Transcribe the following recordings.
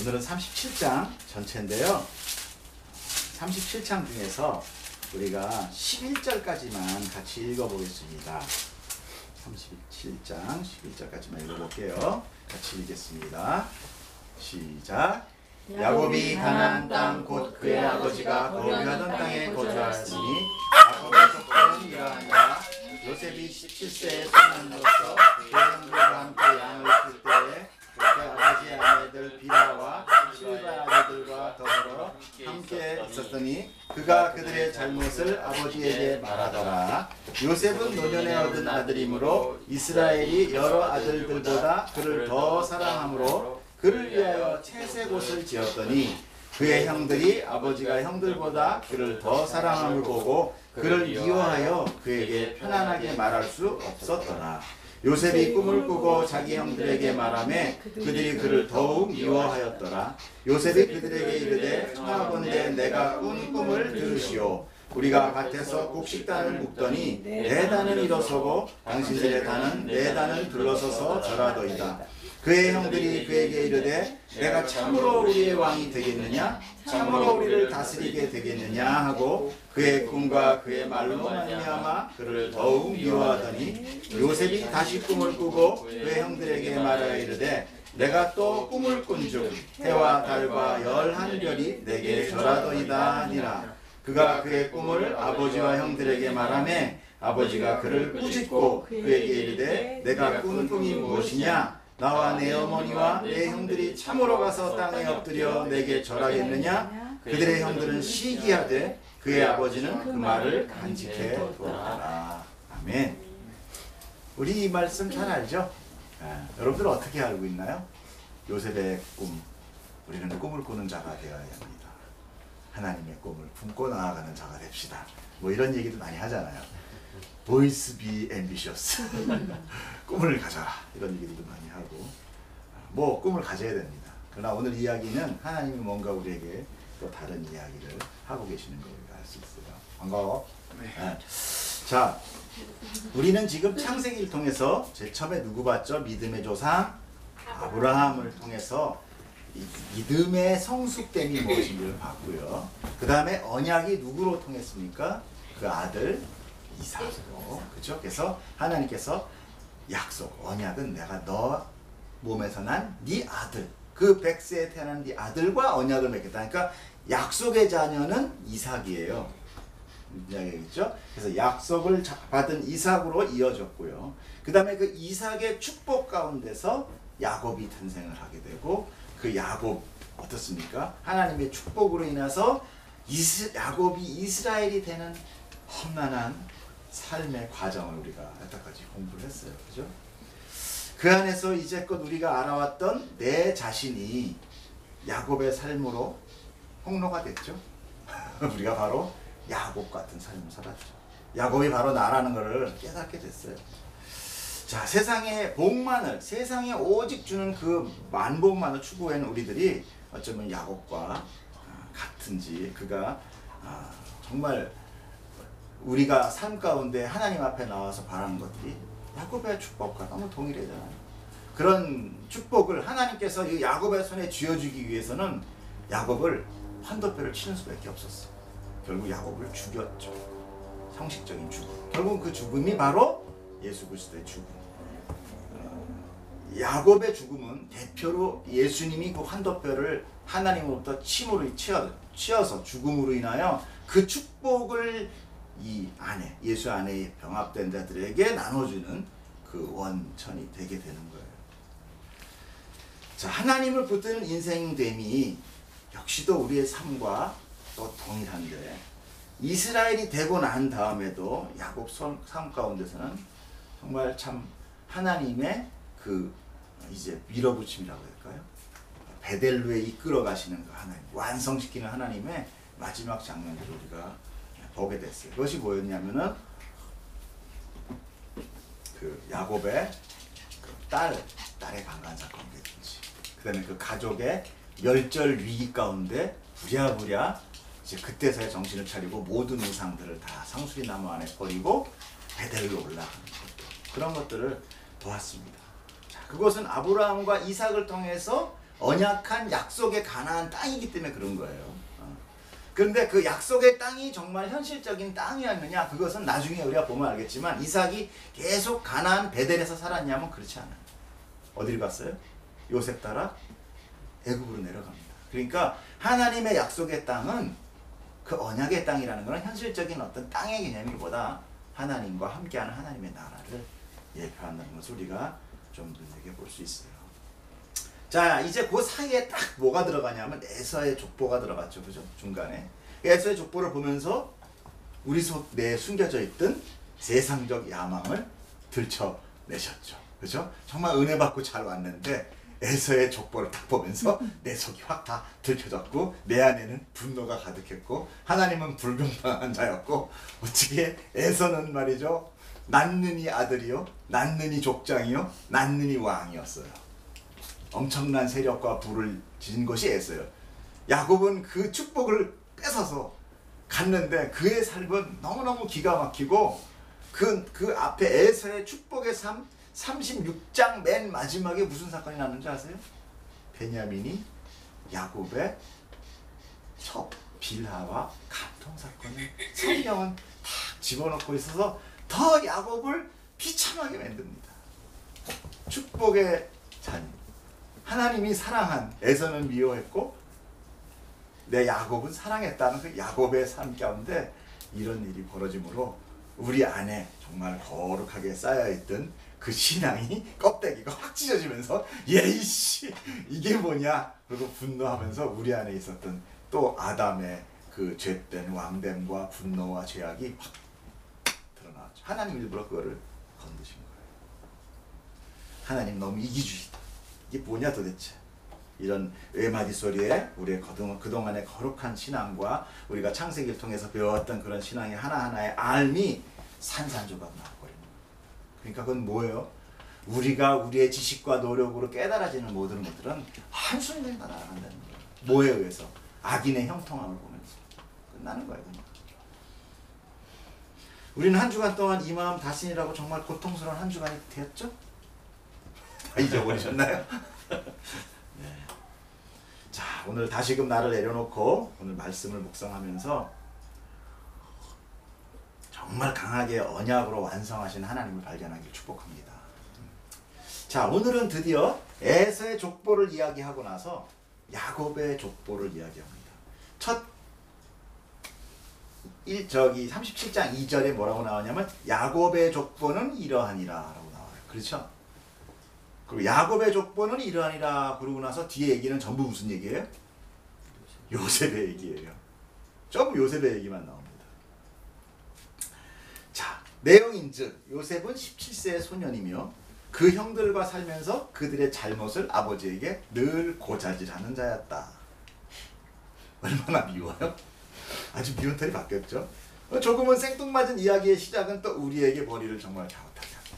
오늘은 37장 전체인데요. 37장 중에서 우리가 11절까지만 같이 읽어보겠습니다. 37장 11절까지만 읽어볼게요. 같이 읽겠습니다. 시작. 야곱이 가나안 땅 곧 그의 아버지가 거류하던 땅에 거주하였으니 야곱의 조건은 이러하니라. 요셉이 17세에 소년으로서 그의 형들과 함께 양을 풀 때에 그의 아버지의 아내들 비라와 실바의 아들들과 더불어 함께 있었더니 그가 그들의 잘못을 아버지에게 말하더라. 요셉은 노년에 얻은 아들이므로 이스라엘이 여러 아들들보다 그를 더 사랑하므로 그를 위하여 채색 옷을 지었더니 그의 형들이 아버지가 형들보다 그를 더 사랑함을 보고 그를 미워하여 그에게 편안하게 말할 수 없었더라. 요셉이 꿈을 꾸고 자기 형들에게 말하매 그들이 그를 더욱 미워하였더라. 요셉이 그들에게 이르되 청하건대 내가 꾼 꿈을 들으시오. 우리가 밭에서 곡식단을 묶더니 내 단은 일어서고 당신들의 단은 내 단을 둘러서서 절하더이다. 그의 형들이 그에게 이르되 내가 참으로 우리의 왕이 되겠느냐? 참으로 우리를 다스리게 되겠느냐? 하고 그의 꿈과 그의 말로 말미암아 그를 더욱 미워하더니 요셉이 다시 꿈을 꾸고 그의 형들에게 말하여 이르되 내가 또 꿈을 꾼즉 해와 달과 11별이 내게 절하더이다 하니라. 그가 그의 꿈을 아버지와 형들에게 말하매 아버지가 그를 꾸짖고 그에게 이르되 내가 꾼 꿈이 무엇이냐? 나와 내 어머니와 내 형들이 참으로 가서 땅에 엎드려 내게 절하겠느냐? 그들의 형들은 시기하되 그의 아버지는 그 말을 간직해 두었더라. 아멘. 우리 이 말씀 잘 알죠? 여러분들 어떻게 알고 있나요? 요셉의 꿈, 우리는 꿈을 꾸는 자가 되어야 합니다. 하나님의 꿈을 품고 나아가는 자가 됩시다. 뭐 이런 얘기도 많이 하잖아요. Boys be ambitious. 꿈을 가져라. 이런 얘기도 많이 하고 뭐 꿈을 가져야 됩니다. 그러나 오늘 이야기는 하나님이 뭔가 우리에게 또 다른 이야기를 하고 계시는 걸 우리가 알 수 있어요. 반가워. 네. 자, 우리는 지금 창세기를 통해서 제일 처음에 누구 봤죠? 믿음의 조상 아브라함을 통해서 믿음의 성숙됨이 무엇인지를 봤고요. 그 다음에 언약이 누구로 통했습니까? 그 아들 이삭으로. 그렇죠? 그래서 하나님께서 약속, 언약은 내가 너 몸에서 난 네 아들, 그 100세에 태어난 네 아들과 언약을 맺겠다. 그러니까 약속의 자녀는 이삭이에요. 이야기겠죠? 그래서 약속을 받은 이삭으로 이어졌고요. 그 다음에 그 이삭의 축복 가운데서 야곱이 탄생을 하게 되고 그 야곱 어떻습니까? 하나님의 축복으로 인해서 야곱이 이스라엘이 되는 험난한 삶의 과정을 우리가 여태까지 공부를 했어요. 그죠? 그 안에서 이제껏 우리가 알아왔던 내 자신이 야곱의 삶으로 폭로가 됐죠. 우리가 바로 야곱 같은 삶을 살았죠. 야곱이 바로 나라는 것을 깨닫게 됐어요. 자, 세상의 복만을, 세상에 오직 주는 그 만복만을 추구하는 우리들이 어쩌면 야곱과 같은지, 그가 정말 우리가 삶 가운데 하나님 앞에 나와서 바라는 것들이 야곱의 축복과 너무 동일하잖아요. 그런 축복을 하나님께서 이 야곱의 손에 쥐어주기 위해서는 야곱을 환도표를 치는 수밖에 없었어요. 결국 야곱을 죽였죠. 형식적인 죽음. 결국 그 죽음이 바로 예수 그리스도의 죽음. 야곱의 죽음은 대표로 예수님이 그 환도표를 하나님으로부터 침으로 치어서 죽음으로 인하여 그 축복을 이 안에, 예수 안에 병합된 자들에게 나눠주는 그 원천이 되게 되는 거예요. 자, 하나님을 붙드는 인생됨이 역시도 우리의 삶과 또 동일한데 이스라엘이 되고 난 다음에도 야곱 삶 가운데서는 정말 참 하나님의 그 이제 밀어붙임이라고 할까요? 베델로에 이끌어 가시는 그 하나님, 완성시키는 하나님의 마지막 장면들을 우리가 보게 됐어요. 그것이 뭐였냐면은 그 야곱의 그 딸의 강간 사건이든지, 그다음에 그 가족의 멸절 위기 가운데 부랴부랴 이제 그때서야 정신을 차리고 모든 우상들을 다 상수리 나무 안에 버리고 베델로 올라가는 것, 그런 것들을 보았습니다. 자, 그것은 아브라함과 이삭을 통해서 언약한 약속의 가나안 땅이기 때문에 그런 거예요. 그런데 그 약속의 땅이 정말 현실적인 땅이었느냐, 그것은 나중에 우리가 보면 알겠지만 이삭이 계속 가나안 베델에서 살았냐면 그렇지 않아요. 어디를 갔어요? 요셉 따라 애굽으로 내려갑니다. 그러니까 하나님의 약속의 땅은 그 언약의 땅이라는 것은 현실적인 어떤 땅의 개념이보다 하나님과 함께하는 하나님의 나라를 예표한다는 것을 우리가 좀 눈여겨볼 수 있어요. 자, 이제 그 사이에 딱 뭐가 들어가냐면 에서의 족보가 들어갔죠. 그죠? 중간에. 에서의 족보를 보면서 우리 속내에 숨겨져 있던 세상적 야망을 들춰내셨죠. 그죠? 정말 은혜 받고 잘 왔는데 에서의 족보를 딱 보면서 내 속이 확 다 들켜졌고 내 안에는 분노가 가득했고 하나님은 불평등한 자였고 어떻게 에서는 말이죠. 낳느니 아들이요, 낳느니 족장이요, 낳느니 왕이었어요. 엄청난 세력과 부를 지닌 것이 에서예요. 야곱은 그 축복을 뺏어서 갔는데 그의 삶은 너무너무 기가 막히고 그 앞에 에서의 축복의 삶 36장 맨 마지막에 무슨 사건이 났는지 아세요? 베냐민이 야곱의 첩 빌하와 간통 사건을 성경은 다 집어넣고 있어서 더 야곱을 비참하게 만듭니다. 축복의 자녀, 하나님이 사랑한 에서는 미워했고 내 야곱은 사랑했다는 그 야곱의 삶 가운데 이런 일이 벌어지므로 우리 안에 정말 거룩하게 쌓여있던 그 신앙이 껍데기가 확 찢어지면서 예이씨 이게 뭐냐 그리고 분노하면서 우리 안에 있었던 또 아담의 그 죄된 왕됨과 분노와 죄악이 확 드러나왔죠. 하나님 일부러 그거를 건드신 거예요. 하나님 너무 이기주의다. 이게 뭐냐 도대체. 이런 외마디 소리에 우리의 그동안의 거룩한 신앙과 우리가 창세기를 통해서 배웠던 그런 신앙의 하나하나의 알미 산산조각 나버립니다. 그러니까 그건 뭐예요? 우리가 우리의 지식과 노력으로 깨달아지는 모든 것들은 한순간에 다 날아간다는 거예요. 뭐에 의해서? 악인의 형통함을 보면서 끝나는 거예요. 그냥. 우리는 한 주간 동안 이 마음 다신이라고 정말 고통스러운 한 주간이 되었죠? 다 잊어버리셨나요? 네. 자, 오늘 다시금 나를 내려놓고 오늘 말씀을 묵상하면서 정말 강하게 언약으로 완성하신 하나님을 발견하길 축복합니다. 자, 오늘은 드디어 에서의 족보를 이야기하고 나서 야곱의 족보를 이야기합니다. 첫 37장 2절에 뭐라고 나오냐면 야곱의 족보는 이러하니라 라고 나와요. 그렇죠? 그리고 야곱의 족보는 이러하니라 그러고 나서 뒤에 얘기는 전부 무슨 얘기예요? 요셉의 얘기예요. 전부 요셉의 얘기만 나옵니다. 자, 내용인즉 요셉은 17세의 소년이며 그 형들과 살면서 그들의 잘못을 아버지에게 늘 고자질하는 자였다. 얼마나 미워요? 아주 미운 털이 바뀌었죠. 조금은 생뚱맞은 이야기의 시작은 또 우리에게 머리를 정말 갸웃하게 합니다.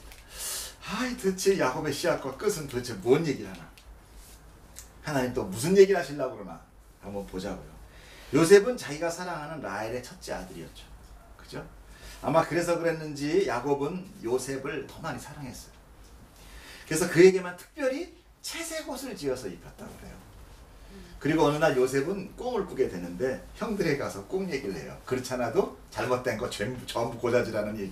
아이, 도대체 야곱의 시작과 끝은 도대체 뭔 얘기를 하나? 하나님 또 무슨 얘기를 하시려고 그러나? 한번 보자고요. 요셉은 자기가 사랑하는 라헬의 첫째 아들이었죠. 그죠? 아마 그래서 그랬는지 야곱은 요셉을 더 많이 사랑했어요. 그래서 그에게만 특별히 채색 옷을 지어서 입혔다고 그래요. 그리고 어느 날 요셉은 꿈을 꾸게 되는데 형들에 가서 꿈 얘기를 해요. 그렇지 않아도 잘못된 거 전부 고자질하는 이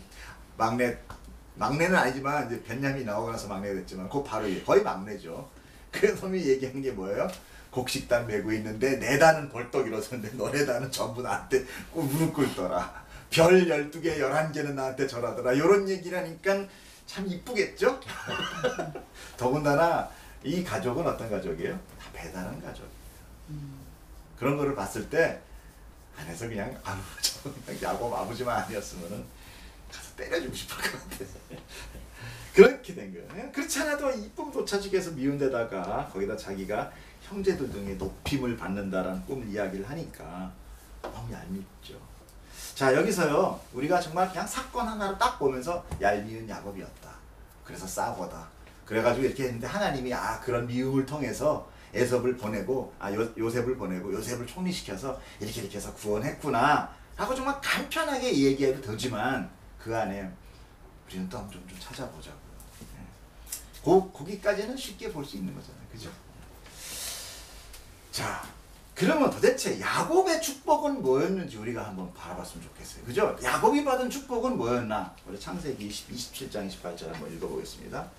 막내는 아니지만 이제 베냐민이 나오고 나서 막내가 됐지만 그 바로 거의 막내죠. 그래서 놈이 얘기한 게 뭐예요? 곡식단 메고 있는데 내 단은 벌떡 일어섰는데 너네 단은 전부 나한테 무릎 꿇더라. 별 12개 11개는 나한테 절하더라. 이런 얘기를 하니까 참 이쁘겠죠? 더군다나 이 가족은 어떤 가족이에요? 다 배달한 가족이에요. 그런 거를 봤을 때 안에서 그냥 아우 저 그냥 야곱 아버지만 아니었으면은 가서 때려주고 싶을 것 같아요. 그렇게 된 거예요. 그렇지 않아도 이쁨 도차죽에서 미운 데다가 거기다 자기가 형제들 중에 높임을 받는다라는 꿈을 이야기를 하니까 너무 얄밉죠. 자, 여기서요 우리가 정말 그냥 사건 하나를 딱 보면서 얄미운 야곱이었다. 그래서 싸우다. 그래가지고 이렇게 했는데 하나님이 그런 미움을 통해서 에섭을 보내고 요셉을 보내고 요셉을 총리시켜서 이렇게 해서 구원했구나 하고 정말 간편하게 얘기해도 되지만 그 안에 우리는 또 좀 찾아보자고요. 거기까지는 쉽게 볼 수 있는 거잖아요. 그죠? 자, 그러면 도대체 야곱의 축복은 뭐였는지 우리가 한번 바라봤으면 좋겠어요. 그죠? 야곱이 받은 축복은 뭐였나? 우리 창세기 27장 28절 한번 읽어보겠습니다.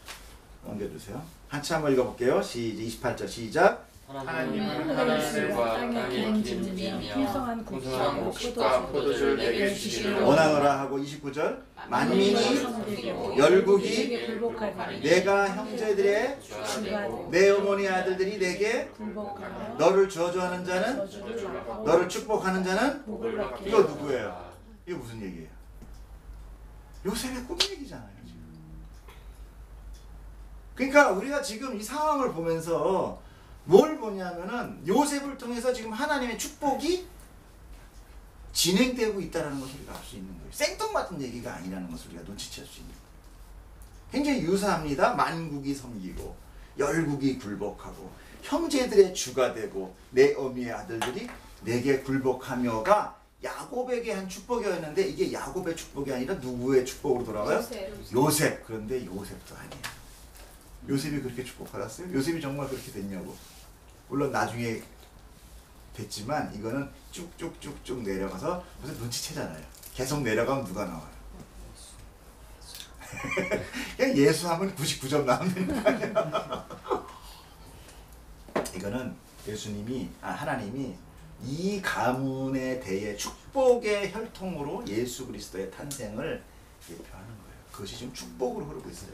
넘겨주세요. 한참 한번 읽어볼게요. 28절 시작. 하나님은 하늘들과 땅의 기름짐이며 풍성한 곡식과 포도주를 내게 주시기를 원하노라 하고 29절 만민이 열국이 내가 형제들의 내 어머니 아들들이 내게 너를 저주하는 자는 너를 축복하는 자는 이거 누구예요? 이거 무슨 얘기예요? 요셉의 꿈 얘기잖아요. 지금. 그러니까 우리가 지금 이 상황을 보면서 뭘 보냐면은 요셉을 통해서 지금 하나님의 축복이 진행되고 있다는 것을 우리가 알 수 있는 거예요. 생뚱맞은 얘기가 아니라는 것을 우리가 눈치챌 수 있는 거예요. 굉장히 유사합니다. 만국이 섬기고 열국이 굴복하고 형제들의 주가 되고 내 어미의 아들들이 내게 굴복하며가 야곱에게 한 축복이었는데 이게 야곱의 축복이 아니라 누구의 축복으로 돌아가요? 요셉. 그런데 요셉도 아니에요. 요셉이 그렇게 축복받았어요? 요셉이 정말 그렇게 됐냐고. 물론 나중에 됐지만 이거는 쭉쭉쭉쭉 내려가서 무슨 눈치채잖아요. 계속 내려가면 누가 나와요? 그냥 예수하면 99점 나오는 거예요. 이거는 예수님이 하나님이 이 가문에 대해 축복의 혈통으로 예수 그리스도의 탄생을 예표하는 거예요. 그것이 지금 축복으로 흐르고 있어요.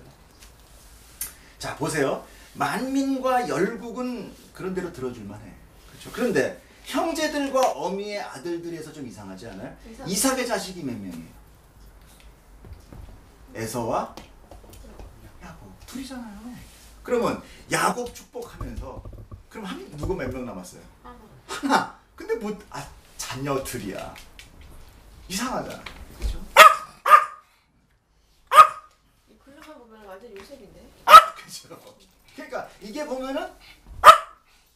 자, 보세요. 만민과 열국은 그런 대로 들어줄만 해. 그렇죠? 그런데 형제들과 어미의 아들들에서 좀 이상하지 않아요? 이삭의 자식이 몇 명이에요? 에서와 야곱 둘이잖아요. 그러면 야곱 축복하면서 그럼 누구 몇 명 남았어요? 하나. 근데 뭐 자녀 둘이야. 이상하잖아. 그렇죠? 이 글루만 보면 완전 요셉인데. 그렇죠. 그러니까 이게 보면은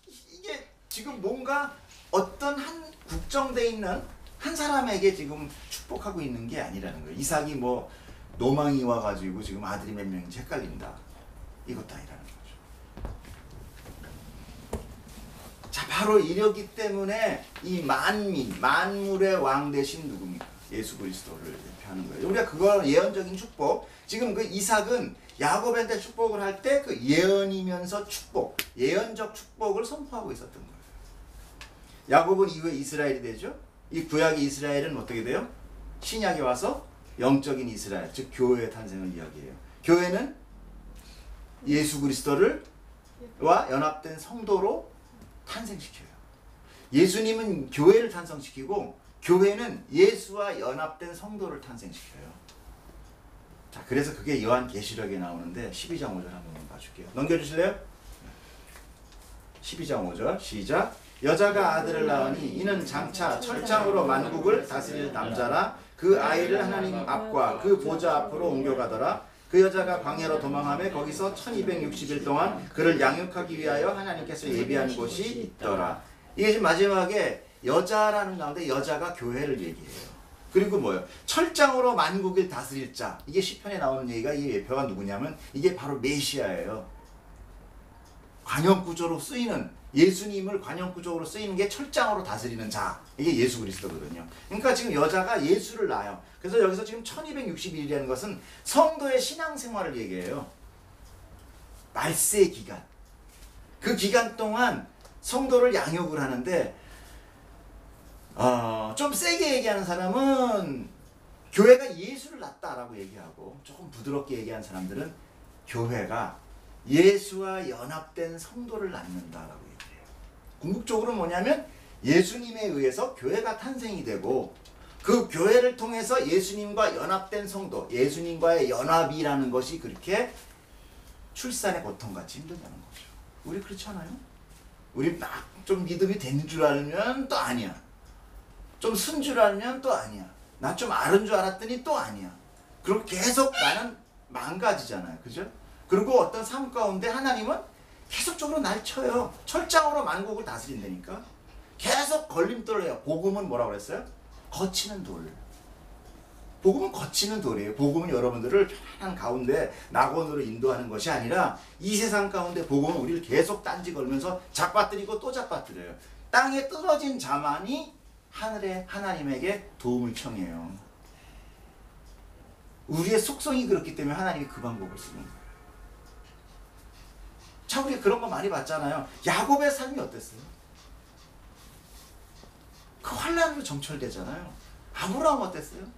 이게 지금 뭔가 어떤 한 국정돼 있는 한 사람에게 지금 축복하고 있는 게 아니라는 거예요. 이삭이 뭐 노망이 와가지고 지금 아들이 몇 명인지 헷갈린다. 이것도 아니라는 거죠. 자, 바로 이러기 때문에 이 만물의 왕 대신 누굽니까? 예수 그리스도를 대표하는 거예요. 우리가 그거 예언적인 축복. 지금 그 이삭은 야곱한테 축복을 할 때 그 예언이면서 축복, 예언적 축복을 선포하고 있었던 거예요. 야곱은 이후에 이스라엘이 되죠. 이 구약의 이스라엘은 어떻게 돼요? 신약에 와서 영적인 이스라엘, 즉 교회의 탄생을 이야기해요. 교회는 예수 그리스도와 연합된 성도로 탄생시켜요. 예수님은 교회를 탄생시키고 교회는 예수와 연합된 성도를 탄생시켜요. 자, 그래서 그게 요한계시록에 나오는데 12장 5절 한번 봐줄게요. 넘겨주실래요? 12장 5절 시작. 여자가 아들을 낳으니 이는 장차 철장으로 만국을 다스릴 남자라. 그 아이를 하나님 앞과 그 보좌 앞으로 옮겨가더라. 그 여자가 광야로 도망하며 거기서 1260일 동안 그를 양육하기 위하여 하나님께서 예비한 곳이 있더라. 이게 지금 마지막에 여자라는 가운데 여자가 교회를 얘기해요. 그리고 뭐예요? 철장으로 만국을 다스릴 자. 이게 시편에 나오는 얘기가 이 예표가 누구냐면 이게 바로 메시아예요. 관용구조로 쓰이는, 예수님을 관용구조로 쓰이는 게 철장으로 다스리는 자. 이게 예수 그리스도거든요. 그러니까 지금 여자가 예수를 낳아요. 그래서 여기서 지금 1260일이라는 것은 성도의 신앙생활을 얘기해요. 말세 기간. 그 기간 동안 성도를 양육을 하는데 좀 세게 얘기하는 사람은 교회가 예수를 낳았다라고 얘기하고, 조금 부드럽게 얘기하는 사람들은 교회가 예수와 연합된 성도를 낳는다라고 얘기해요. 궁극적으로 뭐냐면 예수님에 의해서 교회가 탄생이 되고, 그 교회를 통해서 예수님과 연합된 성도, 예수님과의 연합이라는 것이 그렇게 출산의 고통같이 힘들다는 거죠. 우리 그렇지 않아요? 우리 막 좀 믿음이 된 줄 알면 또 아니야. 좀 쓴 줄 알면 또 아니야. 나 좀 아는 줄 알았더니 또 아니야. 그리고 계속 나는 망가지잖아요. 그죠? 그리고 어떤 삶 가운데 하나님은 계속적으로 날 쳐요. 철장으로 만국을 다스린다니까. 계속 걸림돌을 해요. 복음은 뭐라고 그랬어요? 거치는 돌. 복음은 거치는 돌이에요. 복음은 여러분들을 편안한 가운데 낙원으로 인도하는 것이 아니라 이 세상 가운데 복음은 우리를 계속 딴지 걸면서 잡아뜨리고 또 잡아뜨려요. 땅에 떨어진 자만이 하늘의 하나님에게 도움을 청해요. 우리의 속성이 그렇기 때문에 하나님이 그 방법을 쓰는 거예요. 참 우리 그런 거 많이 봤잖아요. 야곱의 삶이 어땠어요? 그 환란으로 점철되잖아요. 아브라함 어땠어요?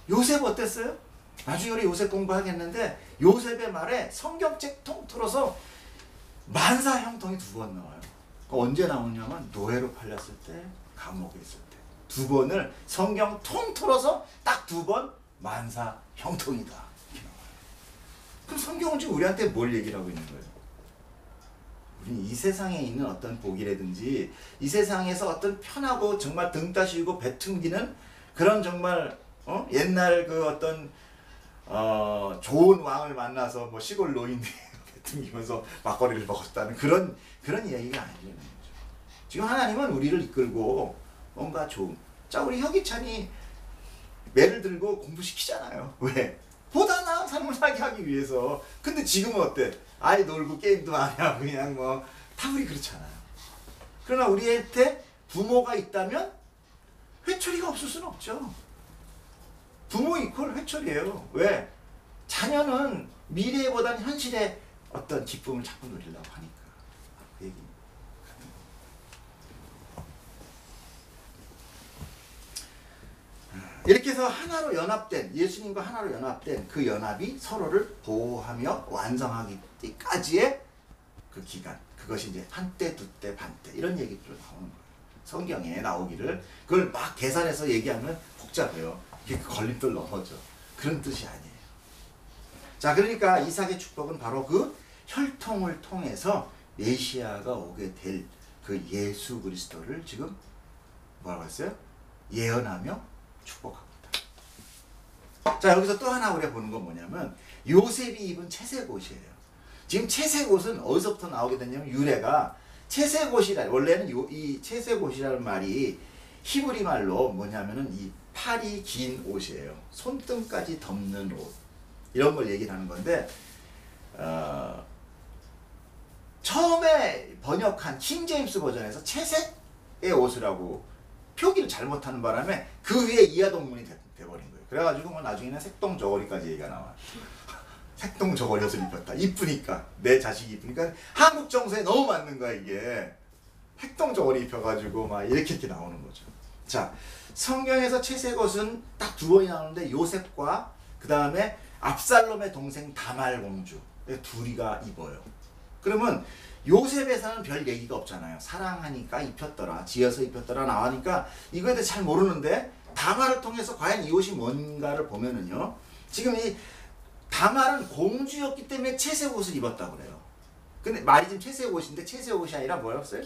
요셉 어땠어요? 나중에 우리 요셉 공부하겠는데 요셉의 말에 성경책 통틀어서 만사 형통이 2번 나와요. 언제 나오냐면 노예로 팔렸을 때, 감옥에 있을 때. 2번을 성경 통틀어서 딱 2번 만사 형통이다. 이렇게 나와요. 그럼 성경은 지금 우리한테 뭘 얘기를 하고 있는 거예요? 우리는 이 세상에 있는 어떤 복이라든지 이 세상에서 어떤 편하고 정말 등 따시고 배 퉁기는 그런 정말 옛날 그 어떤 좋은 왕을 만나서 뭐 시골 노인이 배 퉁기면서 막걸리를 먹었다는 그런 이야기가 아니라는 거죠. 지금 하나님은 우리를 이끌고 뭔가 좋은. 자, 우리 혁이찬이 매를 들고 공부시키잖아요. 왜? 보다 나은 삶을 살게 하기 위해서. 근데 지금은 어때? 아이 놀고 게임도 안 하고 그냥 뭐 다 우리 그렇잖아요. 그러나 우리한테 부모가 있다면 회초리가 없을 수는 없죠. 부모 이퀄 회초리예요. 왜? 자녀는 미래보다는 현실의 어떤 기쁨을 자꾸 누리려고 하니까. 그 얘기입니다. 이렇게 해서 하나로 연합된, 예수님과 하나로 연합된 그 연합이 서로를 보호하며 완성하기까지의 그 기간, 그것이 이제 한때, 두때, 반때 이런 얘기들로 나오는 거예요. 성경에 나오기를. 그걸 막 계산해서 얘기하면 복잡해요. 이게 걸림돌 넘어져. 그런 뜻이 아니에요. 자, 그러니까 이삭의 축복은 바로 그 혈통을 통해서 메시아가 오게 될 그 예수 그리스도를 지금 뭐라고 했어요? 예언하며 축복하고 있다. 자, 여기서 또 하나 우리가 보는 건 뭐냐면 요셉이 입은 채색옷이에요. 지금 채색옷은 어디서부터 나오게 됐냐면 유래가 채색옷이라, 원래는 이 채색옷이라는 말이 히브리 말로 뭐냐면은 이 팔이 긴 옷이에요. 손등까지 덮는 옷, 이런 걸 얘기를 하는 건데 처음에 번역한 킹제임스 버전에서 채색의 옷이라고 표기를 잘못하는 바람에 그 위에 이하동문이 돼버린 거예요. 그래가지고 뭐 나중에는 색동 저고리까지 얘기가 나와요. 색동 저고리 옷을 입었다. 이쁘니까. 내 자식이 이쁘니까. 한국 정서에 너무 맞는 거야 이게. 색동 저고리 입혀가지고 막 이렇게 나오는 거죠. 자, 성경에서 채색옷은 딱 2번이 나오는데 요셉과 그 다음에 압살롬의 동생 다말 공주 둘이가 입어요. 그러면 요셉에서는 별 얘기가 없잖아요. 사랑하니까 입혔더라, 지어서 입혔더라 나오니까 이거에 대해 잘 모르는데 다말을 통해서 과연 이 옷이 뭔가를 보면은요, 지금 이 다말은 공주였기 때문에 채색 옷을 입었다고 그래요. 근데 말이 지금 채색 옷인데 채색 옷이 아니라 뭐라고 써요?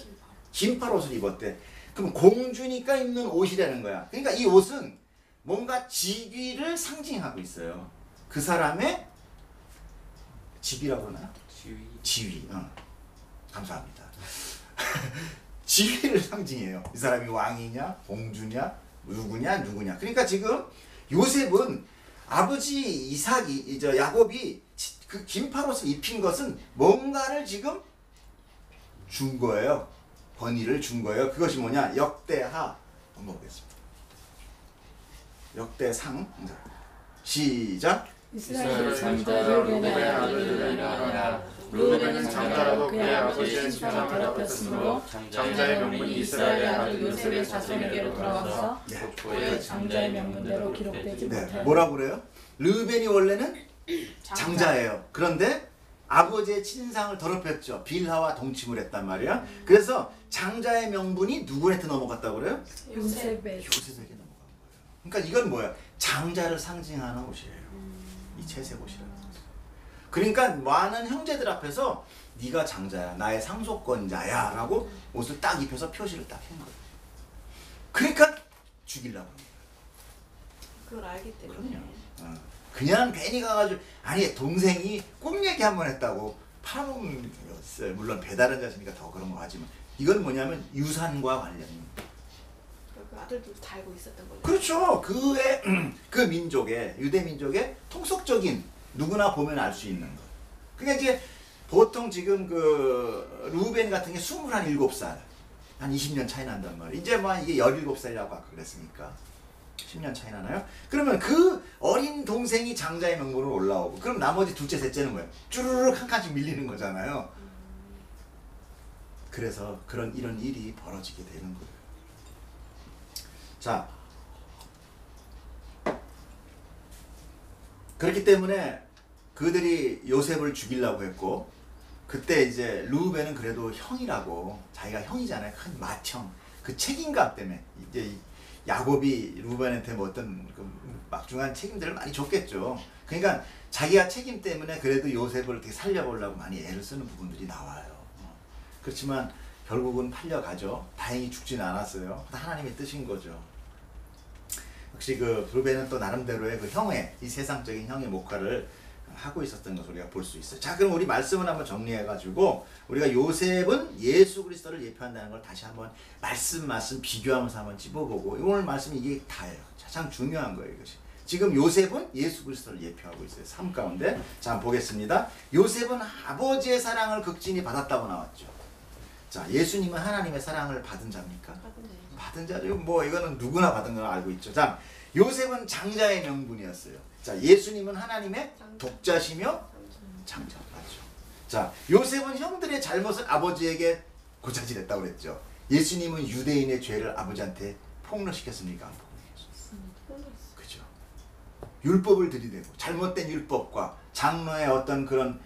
긴팔 옷을 입었대. 그럼 공주니까 입는 옷이라는 거야. 그러니까 이 옷은 뭔가 직위를 상징하고 있어요. 그 사람의 직위라고 그러나요? 지위. 감사합니다. 지위를 상징해요. 이 사람이 왕이냐, 공주냐, 누구냐. 그러니까 지금 요셉은 아버지 이삭이, 야곱이 그 긴팔옷을 입힌 것은 뭔가를 지금 준 거예요. 권위를 준 거예요. 그것이 뭐냐? 역대하. 한번 보겠습니다. 역대상. 시작. 이스라엘 장자 르벤의 아들을 낳으라. 르벤은 장자라도 그의 아버지의 신상을 더럽혔으므로 장자의 명분이 이스라엘의 아들 요셉의 자손에게로 돌아와서 그의 장자의 명분대로 기록되지 못하여. 뭐라고 그래요? 르벤이 원래는 장자예요. 그런데 아버지의 친상을 더럽혔죠. 빌하와 동침을 했단 말이야. 그래서 장자의 명분이 누구한테 넘어갔다고 그래요? 요셉에게 넘어간 거예요. 그러니까 이건 뭐야? 장자를 상징하는 옷이에요. 이 채색 옷이라는 거죠. 그러니까 많은 형제들 앞에서 네가 장자야, 나의 상속권자야 라고 옷을 딱 입혀서 표시를 딱 한 거예요. 그러니까 죽이려고 하는 거예요. 그걸 알기 때문에. 그냥 괜히 가가지고, 아니 동생이 꿈 얘기 한 번 했다고 팔아먹는 게 어딨어요. 물론 배다른 자식이니까 더 그런 거 하지만 이건 뭐냐면 유산과 관련입니다. 그 아들도 다 알고 있었던 거죠. 그렇죠. 그의 그 민족의 유대 민족의 통속적인 누구나 보면 알 수 있는 것. 그러니까 이제 보통 지금 그 루벤 같은 게 27살, 한 20년 차이 난단 말이에요. 이제 막 이게 17살이라고 아까 그랬으니까 10년 차이 나나요? 그러면 그 어린 동생이 장자의 명분으로 올라오고, 그럼 나머지 둘째, 셋째는 뭐예요? 쭈르륵 한 칸씩 밀리는 거잖아요. 그래서 이런 일이 벌어지게 되는 거예요. 자, 그렇기 때문에 그들이 요셉을 죽이려고 했고, 그때 이제 루벤은 그래도 형이라고, 자기가 형이잖아요. 큰 맏형. 그 책임감 때문에 이제 야곱이 루벤한테 뭐 어떤 그 막중한 책임들을 많이 줬겠죠. 그러니까 자기가 책임 때문에 그래도 요셉을 어떻게 살려보려고 많이 애를 쓰는 부분들이 나와요. 그렇지만 결국은 팔려가죠. 다행히 죽진 않았어요. 하나님의 뜻인 거죠. 역시 그 루벤은 또 나름대로의 그 형의, 이 세상적인 형의 목화를 하고 있었던 것을 우리가 볼 수 있어요. 자, 그럼 우리 말씀을 한번 정리해가지고 우리가 요셉은 예수 그리스도를 예표한다는 걸 다시 한번 말씀 비교하면서 한번 찝어보고, 오늘 말씀이 이게 다예요. 가장 중요한 거예요, 이것이. 지금 요셉은 예수 그리스도를 예표하고 있어요. 삶 가운데. 자, 한번 보겠습니다. 요셉은 아버지의 사랑을 극진히 받았다고 나왔죠. 자, 예수님은 하나님의 사랑을 받은 자입니까? 받은 자죠. 뭐 이거는 누구나 받은 걸 알고 있죠. 자, 요셉은 장자의 명분이었어요. 자, 예수님은 하나님의 독자시며 장자. 맞죠. 자, 요셉은 형들의 잘못을 아버지에게 고자질했다고 그랬죠. 예수님은 유대인의 죄를 아버지한테 폭로시켰습니까? 안 폭로시켰습니까? 그죠. 율법을 들이대고 잘못된 율법과 장로의 어떤 그런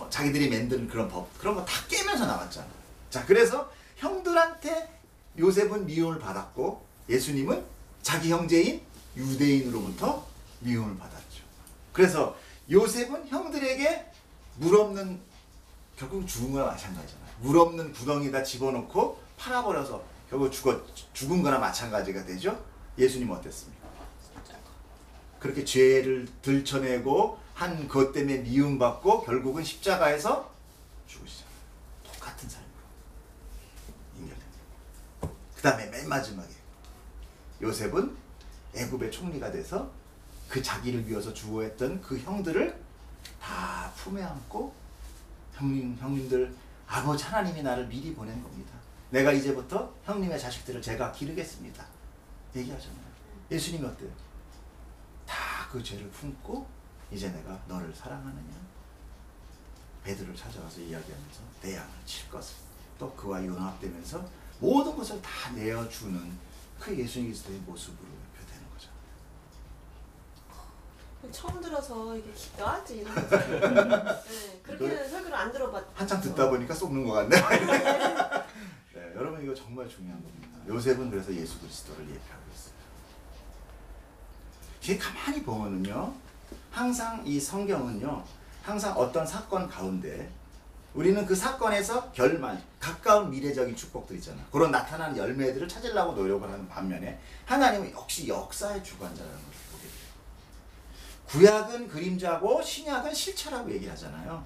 자기들이 만든 그런 법, 그런 거 다 깨면서 나왔잖아. 자, 그래서 형들한테 요셉은 미움을 받았고, 예수님은 자기 형제인 유대인으로부터 미움을 받았죠. 그래서 요셉은 형들에게 물 없는, 결국 죽은 거나 마찬가지잖아요. 물 없는 구덩이에다 집어넣고 팔아버려서 결국 죽은 거나 마찬가지가 되죠. 예수님은 어땠습니까? 그렇게 죄를 들춰내고 한 것 때문에 미움받고 결국은 십자가에서 죽으시잖아요. 똑같은 삶으로 인결됩니다. 그 다음에 맨 마지막에 요셉은 애굽의 총리가 돼서 그 자기를 위해서 주호했던 그 형들을 다 품에 안고, 형님들, 아버지 하나님이 나를 미리 보낸 겁니다. 내가 이제부터 형님의 자식들을 제가 기르겠습니다. 얘기하잖아요. 예수님이 어때요? 다 그 죄를 품고 이제 내가 너를 사랑하느냐? 베드로를 찾아가서 이야기하면서 내 양을 칠 것을, 또 그와 연합되면서 모든 것을 다 내어주는 그 예수 그리스도의 모습으로 표되는 거죠. 처음 들어서 이게 기도하지 이런 거죠. 네, 그렇게는 설교를 안 들어봤죠. 한참 듣다 보니까 쏙는 것 같네. 네, 여러분 이거 정말 중요한 겁니다. 요셉은 그래서 예수 그리스도를 예표하고 있어요. 이게 가만히 보면은요, 항상 이 성경은요, 항상 어떤 사건 가운데 우리는 그 사건에서 결말, 가까운 미래적인 축복들 있잖아요. 그런 나타나는 열매들을 찾으려고 노력을 하는 반면에 하나님은 역시 역사의 주관자라는 것을 보게 돼요. 구약은 그림자고 신약은 실체라고 얘기하잖아요.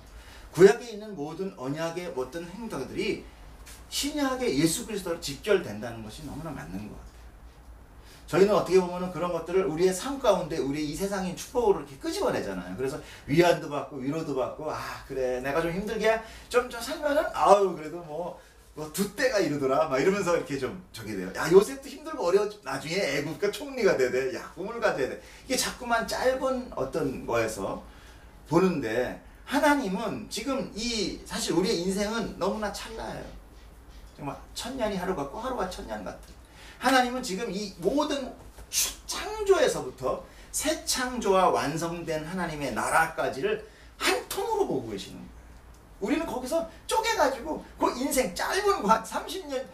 구약에 있는 모든 언약의 어떤 행동들이 신약의 예수 그리스도로 직결된다는 것이 너무나 맞는 것 같아요. 저희는 어떻게 보면 그런 것들을 우리의 삶 가운데 우리의 이 세상인 축복으로 이렇게 끄집어내잖아요. 그래서 위안도 받고 위로도 받고, 아 그래 내가 좀 힘들게 좀 살면은 아유 그래도 뭐 두 때가 이르더라 막 이러면서 이렇게 좀 저기 돼요. 야 요셉도 힘들고 어려워 나중에 애국가 총리가 돼야 돼. 야 꿈을 가져야 돼. 이게 자꾸만 짧은 어떤 거에서 보는데, 하나님은 지금 이 사실 우리의 인생은 너무나 찰나예요. 정말 천년이 하루 같고 하루가 천년 같은. 하나님은 지금 이 모든 창조에서부터 새 창조와 완성된 하나님의 나라까지를 한 통으로 보고 계시는 거예요. 우리는 거기서 쪼개가지고 그 인생 짧은 거 한 30년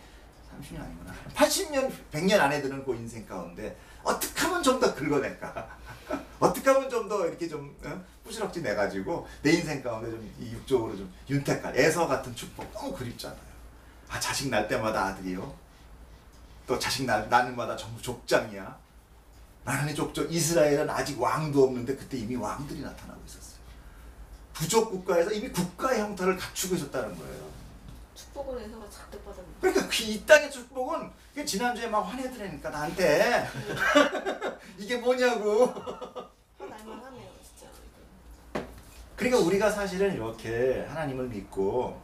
아니구나 80년 100년 안에 드는 그 인생 가운데 어떻게 하면 좀 더 긁어낼까, 어떻게 하면 좀 더 이렇게 좀 부스럭지 내가지고 내 인생 가운데 좀 이 육적으로 좀 윤택한 에서 같은 축복 너무 그립잖아요. 아 자식 날 때마다 아들이요, 또 자식 낳는 마다 전부 족장이야. 나는 족장. 이스라엘은 아직 왕도 없는데 그때 이미 왕들이 나타나고 있었어요. 부족 국가에서 이미 국가의 형태를 갖추고 있었다는 거예요. 축복을 해서 잔뜩 받았는데. 그러니까 이 땅의 축복은 지난주에 막 화내더라니까 나한테 이게 뭐냐고. 날만 하네요 진짜. 그러니까 우리가 사실은 이렇게 하나님을 믿고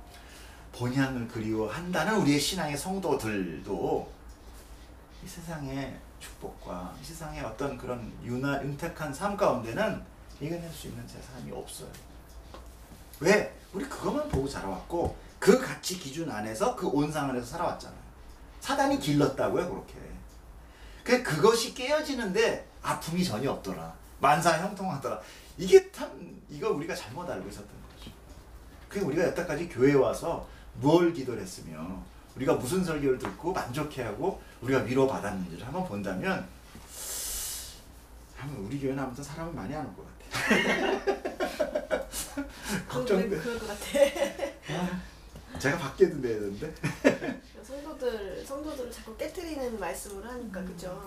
본향을 그리워한다는 우리의 신앙의 성도들도 이 세상의 축복과 이 세상의 어떤 그런 윤택한 삶 가운데는 이겨낼 수 있는 사람이 없어요. 왜? 우리 그것만 보고 자라왔고 그 가치 기준 안에서 그 온상 안에서 살아왔잖아요. 사단이 길렀다고요 그렇게. 그것이 깨어지는데 아픔이 전혀 없더라. 만사 형통하더라. 이게 참 이거 우리가 잘못 알고 있었던 거죠. 그래서 우리가 여태까지 교회에 와서 뭘 기도를 했으며 우리가 무슨 설교를 듣고 만족해하고 우리가 위로받았는지를 한번 본다면 우리 교회는 아무튼 사람은 많이 안 올 것 같아. 걱정돼. 그럴 것 같아. 제가 밖에도 내야 되는데. 성도들을 자꾸 깨트리는 말씀을 하니까 그죠.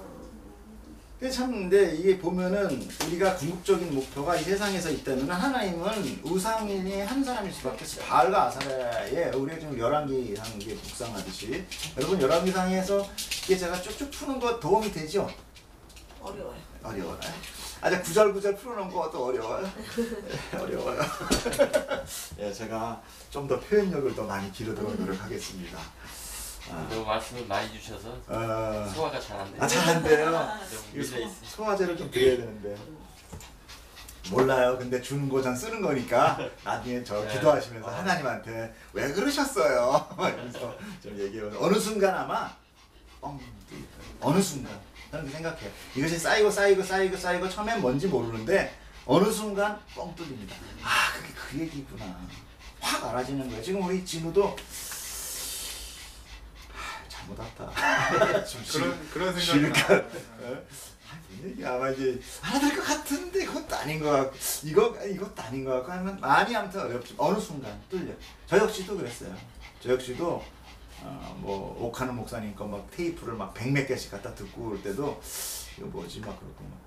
근데 이게 보면은 우리가 궁극적인 목표가 이 세상에서 있다면 하나님은 우상인이 한 사람일 수밖에 없어요. 바알과 아사랴에 우리가 지금 열왕기상 게 묵상하듯이 여러분 열왕기상에서 이게 제가 쭉쭉 푸는 거 도움이 되죠? 어려워요. 어려워요. 아주 구절구절 풀어놓은 것도 어려워요. 어려워요. 예, 제가 좀 더 표현력을 더 많이 기르도록 노력하겠습니다. 너무 말씀을 많이 주셔서 소화가 잘 안 돼요. 잘 안 돼요. 이거 소화제를 좀 드려야 되는데. 몰라요. 근데 주는 거전 쓰는 거니까 나중에 저 기도하시면서 하나님한테 왜 그러셨어요? 그래서 좀 얘기해요. 어느 순간 아마 어느 순간 저는 그 생각해요. 이것이 쌓이고 처음엔 뭔지 모르는데 어느 순간 뻥 뚫립니다. 아 그게 그 얘기구나. 확 알아지는 거예요. 지금 우리 진우도 잘못 왔다. 그런 생각이 나요. 아마 이제 알아들 것 같은데 그것도 아닌 것 같고 이것도 아닌 것 같고 하면 많이 아무튼 어렵지. 어느 순간 뚫려. 저 역시도 그랬어요. 저 역시도 뭐 옥하는 목사님 거 막 테이프를 막 100몇 개씩 갖다 듣고 그럴 때도 이거 뭐지 막 그러고 막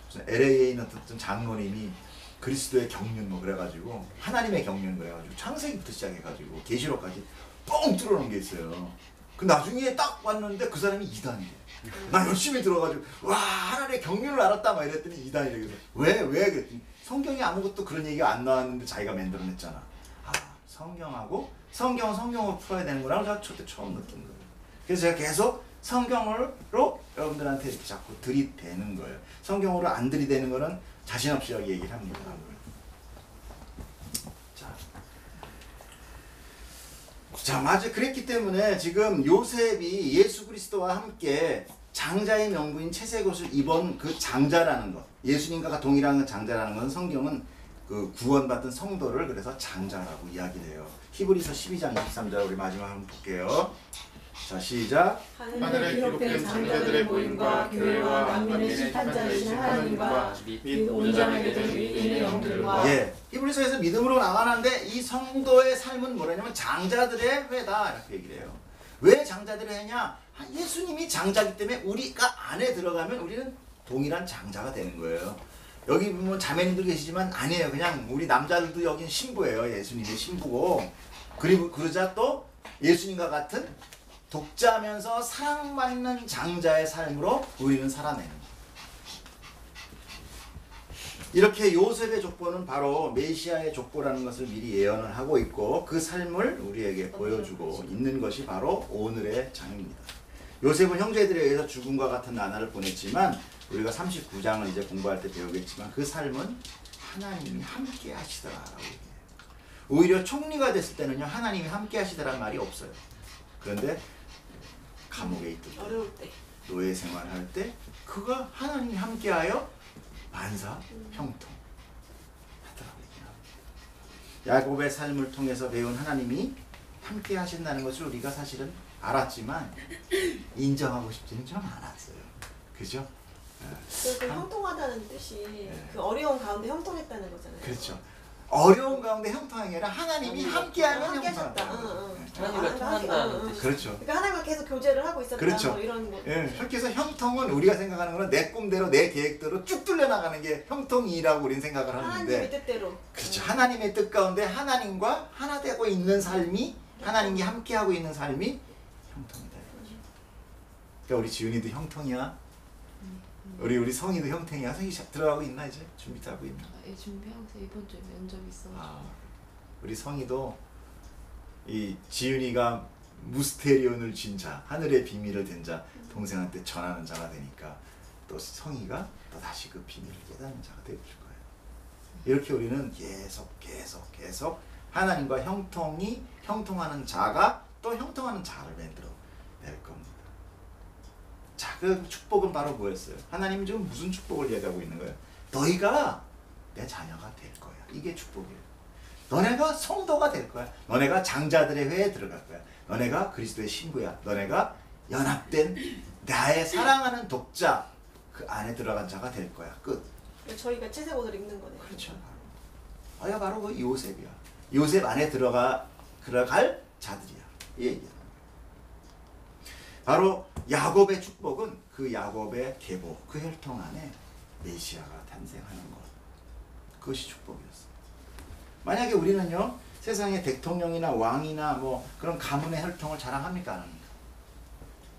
무슨 LA에 있는 어떤 장로님이 그리스도의 경륜 뭐 그래가지고 하나님의 경륜 그래가지고 창세기부터 시작해가지고 계시록까지 뻥 뚫어놓은 게 있어요. 그 나중에 딱 왔는데 그 사람이 이단이에요. 나 열심히 들어가지고 와 하나님의 경륜을 알았다 막 이랬더니 이단이래. 그래서 왜 그랬더니 성경에 아무것도 그런 얘기가 안 나왔는데 자기가 만들어냈잖아. 아 성경하고 성경은 성경으로 풀어야 되는구나. 제가 그때 처음 느낀 거예요. 그래서 제가 계속 성경으로 여러분들한테 이렇게 자꾸 들이대는 거예요. 성경으로 안 들이대는 거는 자신 없이 여기 얘기를 합니다. 자, 맞아. 그랬기 때문에 지금 요셉이 예수 그리스도와 함께 장자의 명분인 채색옷을 입은 그 장자라는 것, 예수님과 동일한 장자라는 건 성경은 그 구원받은 성도를 그래서 장자라고 이야기를 해요. 히브리서 12장 23절 우리 마지막 한번 볼게요. 자, 시작. 하늘에 기록된 장자들의 모임과 교회와 만민의 심판자이신 하나님과 및 온전하게 된 의인의 영들과 예, 히브리서에서 믿음으로 나가는데 이 성도의 삶은 뭐냐면 장자들의 회다 이렇게 얘기를 해요. 왜 장자들의 회냐? 예수님이 장자기 때문에 우리가 안에 들어가면 우리는 동일한 장자가 되는 거예요. 여기 보면 자매님들 계시지만 아니에요. 그냥 우리 남자들도 여긴 신부예요. 예수님의 신부고. 그리고 그러자 또 예수님과 같은 독자면서 사랑받는 장자의 삶으로 우리는 살아내는 거예요. 이렇게 요셉의 족보는 바로 메시아의 족보라는 것을 미리 예언을 하고 있고 그 삶을 우리에게 보여주고 있는 것이 바로 오늘의 장입니다. 요셉은 형제들에 의해서 죽음과 같은 나날을 보냈지만 우리가 39장을 이제 공부할 때 배우겠지만 그 삶은 하나님이 함께 하시더라라고 얘기해요. 오히려 총리가 됐을 때는요 하나님이 함께 하시더라는 말이 없어요. 그런데 감옥에 있을 때, 어려울 때, 노예 생활할 때 그가 하나님이 함께하여 만사 형통 하더라고 얘기합니다. 야곱의 삶을 통해서 배운 하나님이 함께 하신다는 것을 우리가 사실은 알았지만 인정하고 싶지는 좀 않았어요. 그죠? 그 형통하다는 뜻이 그 어려운 가운데 형통했다는 거잖아요. 그렇죠. 어려운 가운데 형통하는 게 아니라 하나님이 함께하면 함께 형통하다. 하나님과 통한다는 뜻이. 그렇죠. 그러니까 하나님과 계속 교제를 하고 있었다. 그렇죠. 뭐 이런 거. 예, 그래서 형통은 우리가 생각하는 거는 내 꿈대로 내 계획대로 쭉 뚫려나가는 게 형통이라고 우리는 생각을 하나님의 하는데 뜻대로. 그렇죠. 하나님의 뜻 가운데 하나님과 하나 되고 있는 삶이 하나님이 함께하고 있는 삶이 형통이다. 그러니까 우리 지훈이도 형통이야. 우리 성희도 형통이야. 성희 들어가고 있나 이제? 준비 다 하고 있나? 예, 준비하고 있어요. 이번 주에 면접 있어가지고. 우리 성희도 이 지훈이가 무스테리온을 쥔 자, 하늘의 비밀을 든 자, 동생한테 전하는 자가 되니까 또 성희가 또 다시 그 비밀을 깨닫는 자가 되어줄 거예요. 이렇게 우리는 계속 하나님과 형통하는 자가 또 형통하는 자를 만들어 낼 겁니다. 자, 그 축복은 바로 뭐였어요? 하나님이 지금 무슨 축복을 얘기하고 있는 거예요? 너희가 내 자녀가 될 거야. 이게 축복이에요. 너네가 성도가 될 거야. 너네가 장자들의 회에 들어갈 거야. 너네가 그리스도의 신부야. 너네가 연합된 나의 사랑하는 독자 그 안에 들어간 자가 될 거야. 끝. 저희가 채색 옷을 입는 거네요. 그렇죠. 바로 그 요셉이야. 요셉 안에 들어갈 자들이야. 이 얘기야. 바로 야곱의 축복은 그 야곱의 계보, 그 혈통 안에 메시아가 탄생하는 것. 그것이 축복이었어. 만약에 우리는요, 세상에 대통령이나 왕이나 뭐 그런 가문의 혈통을 자랑합니까? 안 합니까?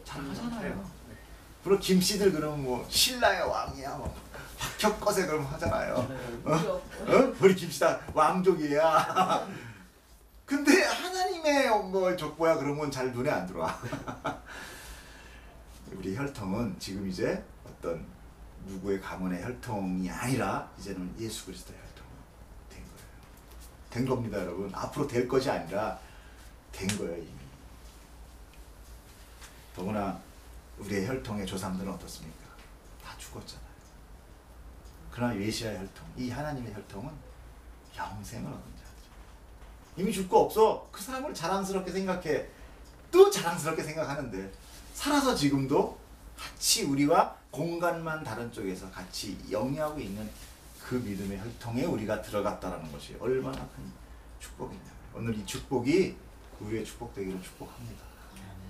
자랑하잖아요. 그리고 김씨들 그러면 뭐 신라의 왕이야, 뭐 박혁거세 그러면 하잖아요. 우리 김씨 다 왕족이야. 근데 하나님의 뭐 족보야 그러면 잘 눈에 안 들어와. 우리 혈통은 지금 이제 어떤 누구의 가문의 혈통이 아니라 이제는 예수 그리스도의 혈통이 된 거예요. 된 겁니다, 여러분. 앞으로 될 것이 아니라 된 거예요, 이미. 더구나 우리의 혈통의 조상들은 어떻습니까? 다 죽었잖아요. 그러나 메시아의 혈통, 이 하나님의 혈통은 영생을 얻은 자죠. 이미 죽고 없어. 그 사람을 자랑스럽게 생각해. 또 자랑스럽게 생각하는데 살아서 지금도 같이 우리와 공간만 다른 쪽에서 같이 영위하고 있는 그 믿음의 혈통에 우리가 들어갔다는 것이 얼마나 큰 축복이냐. 오늘 이 축복이 우리의 축복되기를 축복합니다.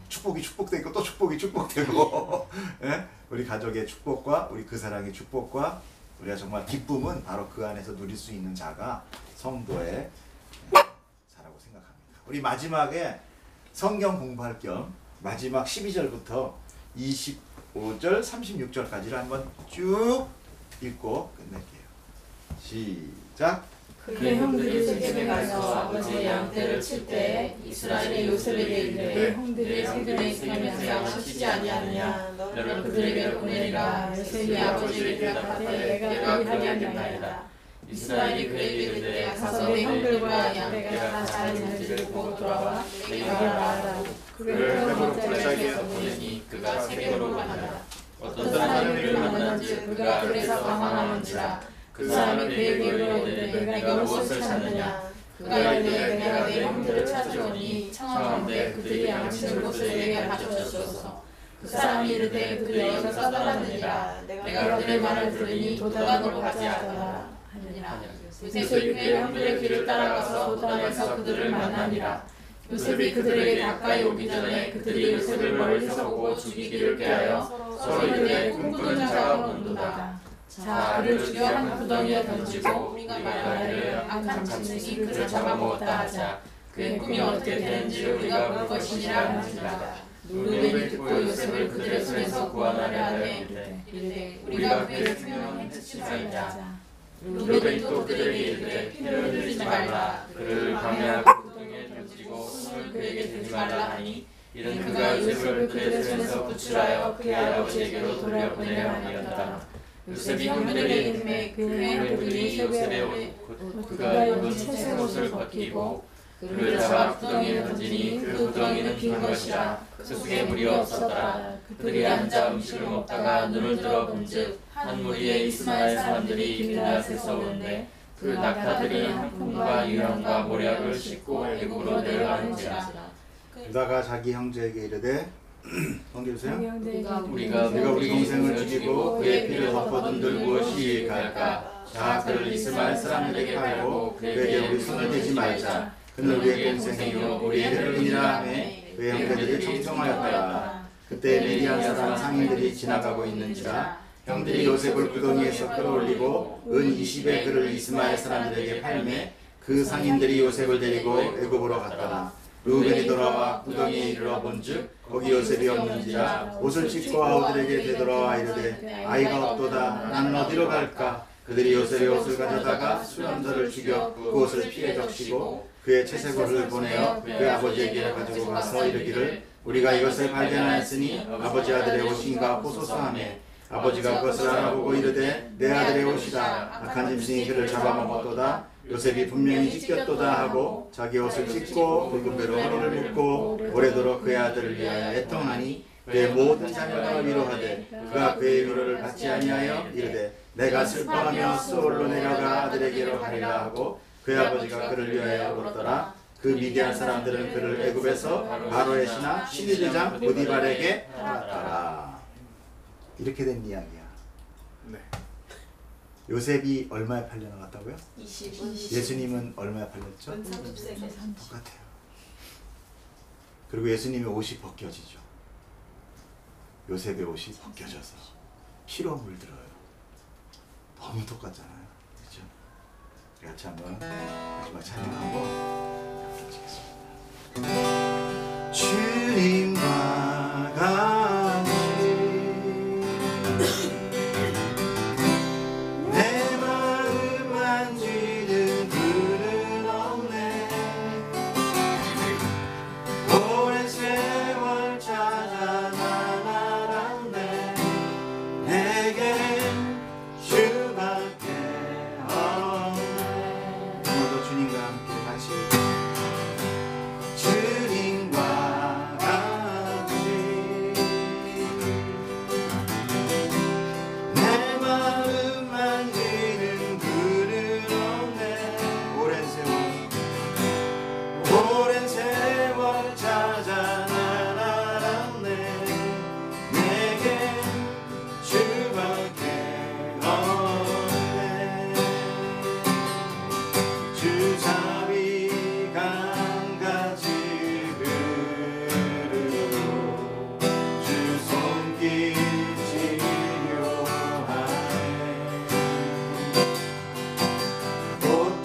축복이 축복되고 또 축복이 축복되고 예? 우리 가족의 축복과 우리 그 사랑의 축복과 우리가 정말 기쁨은 바로 그 안에서 누릴 수 있는 자가 성도의 자라고 생각합니다. 우리 마지막에 성경 공부할 겸 마지막 12절부터 25절 36절까지를 한번 쭉 읽고 끝낼게요. 시작. 그의 형들이 세겜에 가서 아버지의 양떼를 칠 때 이스라엘의 요셉에게 이르되 형들이 세겜에 있으면 양치지 아니하느냐 너를 그들에게로 보내리라. 요셉이 아버지에게 대답하되 내가 그리하겠나이다. 이스라엘이 그에게 이르되 가서 내 형들과 양떼가 다 잘 있는지를 보고 돌아와 내게 말하라. 그를 뼈로 골짜기에서 보내니 그가 세겜으로 간다. 어떤 사람을 만난지 그가 그래서 당황하는지라. 그 사람이 그에게 이르되 내가 무엇을 찾느냐. 그가 이르되 내가 내 형들을 찾으오니 청하건대 그들이 양치는 곳을 내게 가져주소서. 그 사람이 이르되 그들이 여기서 써달라느니라. 내가 그들의 말을 들으니 도단으로 가지 않으라 하니라. 요셉이 그의 형들의 길을 따라가서 도단에서 그들을 만나니라. 요셉이 그들에게 가까이 오기 전에 그들이 요셉을 멀리서 보고 죽이기를 꾀하여 서로 이르되 꿈꾸는 자가 온도다. 자, 그를 죽여 한 구덩이에 던지고 우리가 말하기를 악한 짐승이 그를 잡아먹었다 하자. 그의 꿈이 어떻게 되는지 우리가 볼 것이니라 하니라. 루벤이 듣고 요셉을 그들의 손에서 구원하려 하되 이르되 우리가 그의 생명을 해치지 말자. 루벤이 또 그들에게 이르되 피를 흘리지 말라. 그를 방해하고 구덩이에 던지고 손을 그에게 대지 말라 하니 이는 그가 요셉을 그의 손에서 구출하여 그의 아버지에게로 돌려보내려 함이었다. 요셉이 형들에게 이르매 그의 형들이 요셉의 옷 그가 입은 채색 옷을 벗기고 그를 잡아 구덩이에 던지니 그 구덩이는 빈 것이라 그 속에 물이 없었더라. 그들이 앉아 음식을 먹다가 눈을 들어 본즉 한 무리의 이스마엘 사람들이 길앗에서 오는데 그 낙타들이 한풍과 유황과 모략을 싣고 애굽으로 내려가는지라. 그러다가 자기 형제에게 이르되 넘겨주세요. 우리가 우리 동생을 죽이고 그의 피를 덮어둔들 무엇이일까? 자, 그를 이스마엘 사람들에게 팔고 그에게 우리 손을 대지 말자. 그는 우리의 동생이요 우리의 혈육이라 하매 그의 형제들이 청청하였더라. 그때 미디안 사람 상인들이 지나가고 있는지라 형들이 요셉을 구덩이에서 끌어올리고 은 20의 그를 이스마엘 사람들에게 팔매 그 상인들이 요셉을 데리고 애굽으로 갔더라. 루벤이 돌아와 구덩이에 이르러 본즉 거기 요셉이 없는지라 옷을 찢고 아우들에게 되돌아와 이르되 아이가 없도다. 나는 어디로 갈까? 그들이 요셉의 옷을 가져다가 수염들을 죽여 그 옷을 피해 적시고 그의 채색옷을 보내어 그 아버지에게 가지고 가서 이르기를 우리가 이것을 발견하였으니 아버지 아들의 옷인가 보소서 하며 아버지가 그것을 알아보고 이르되 내 아들의 옷이다. 악한 짐승이 그를 잡아먹었도다. 요셉이 분명히 찢겼도다 하고 자기 옷을 찢고 붉은 배로 허리를 묶고 오래도록 그의 아들을 위하여 애통하니 그의 모든 자녀가 위로하되 그가 그의 위로를 받지 아니하여 이르되 내가 슬퍼하며 수월로 내려가 아들에게로 가리라 하고 그의 아버지가 그를 위하여 울었더라. 그 미디안 사람들은 그를 애굽에서 바로의 신하 시리드장 보디발에게 팔았더라. 이렇게 된 이야기야. 네. 요셉이 얼마에 팔려나갔다고요? 20은 예수님은 얼마에 팔렸죠? 30세기. 똑같아요. 그리고 예수님의 옷이 벗겨지죠. 요셉의 옷이 벗겨져서 피로 물들어요. 너무 똑같잖아요. 그렇죠? 같이 한번 마지막 찬양하고 마치겠습니다. 주님과 같이 내 마음 만지는 그는 없네. 오랜 세월 찾아 난 알았네. 내겐 주밖에 없네. 오늘도 주님과 함께 같이 주님과 같이 내 마음 만지는 그는 없네. 오랜 세월 찾아 난 알았네. 내겐 주밖에 없네. 주 자비 강같이 흐르고 주 손길 치료하네.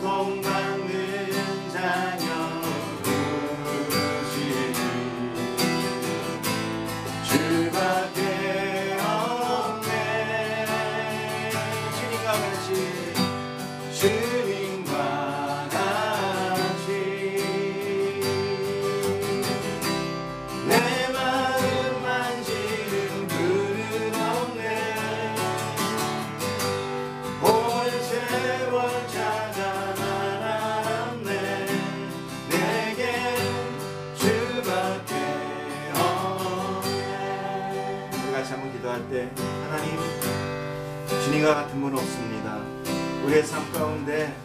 고통받는 자녀 부르시니 주밖에 없네. 주님과 같이 주님과 같이 내 마음 만지는 그는 없네. 오랜 세월 찾아 난 알았네. 내겐 주밖에 없네. 우리 같이 한번 기도할 때 하나님 주님과 같은 분 없습니다. 우리의 삶 가운데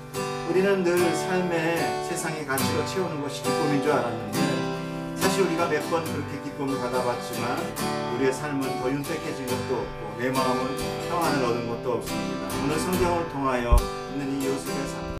우리는 늘 삶의 세상의 가치로 채우는 것이 기쁨인 줄 알았는데 사실 우리가 몇 번 그렇게 기쁨을 받아봤지만 우리의 삶은 더 윤택해진 것도 없고 내 마음은 평안을 얻은 것도 없습니다. 오늘 성경을 통하여 있는 이 요셉의 삶